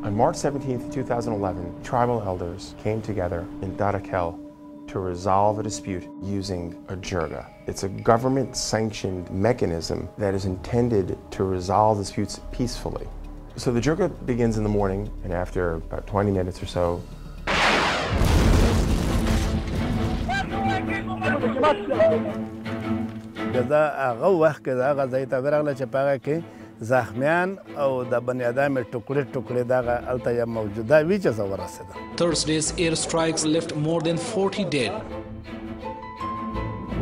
On March 17, 2011, tribal elders came together in Dadakel to resolve a dispute using a jirga. It's a government-sanctioned mechanism that is intended to resolve disputes peacefully. So the jirga begins in the morning, and after about 20 minutes or so, زخمیان او د بنی آدم ټوکړي ټوکړي دغه الته یا موجوده وی چې زه ورسېدم. Thursday's airstrikes left more than 40 dead.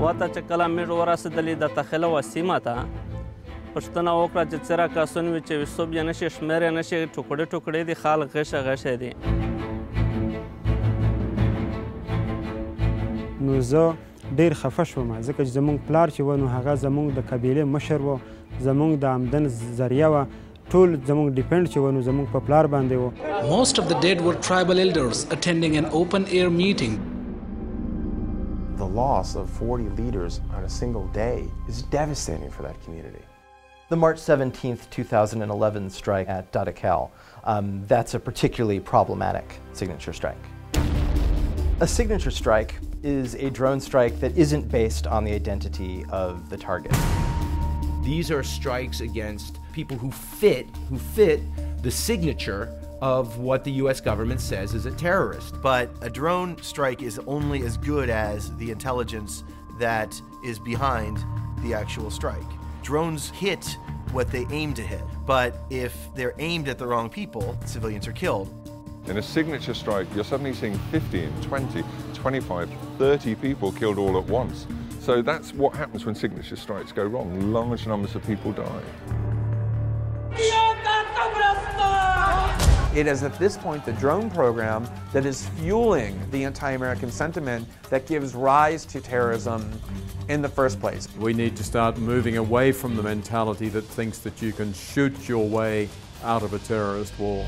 وته چې کله موږ ورسېدلې د تخیله وسیمه ته پوښتنه وکړه چې څېره کسان وي چې وسوب یې نشي شمېر یې نشي ټوکړي ټوکړي دي خلک غشه غشه دي. نو زه ډېر خفه شوم ځکه چې زموږ پلار چې و نو هغه زموږ د قبیلې مشر و زموږ د آمدن ذریعه وه ټول زموږ ډیپینډ چې و نو زموږ په پلار باندې و. Most of the dead were tribal elders attending an open-air meeting. The loss of 40 leaders on a single day is devastating for that community. The March 17th, 2011 strike at Dadakel, that's a particularly problematic signature strike. A signature strike is a drone strike that isn't based on the identity of the target. These are strikes against people who fit the signature of what the US government says is a terrorist. But a drone strike is only as good as the intelligence that is behind the actual strike. Drones hit what they aim to hit, but if they're aimed at the wrong people, civilians are killed. In a signature strike, you're suddenly seeing 15, 20, 25, 30 people killed all at once. So that's what happens when signature strikes go wrong. Large numbers of people die. It is at this point the drone program that is fueling the anti-American sentiment that gives rise to terrorism in the first place. We need to start moving away from the mentality that thinks that you can shoot your way out of a terrorist war.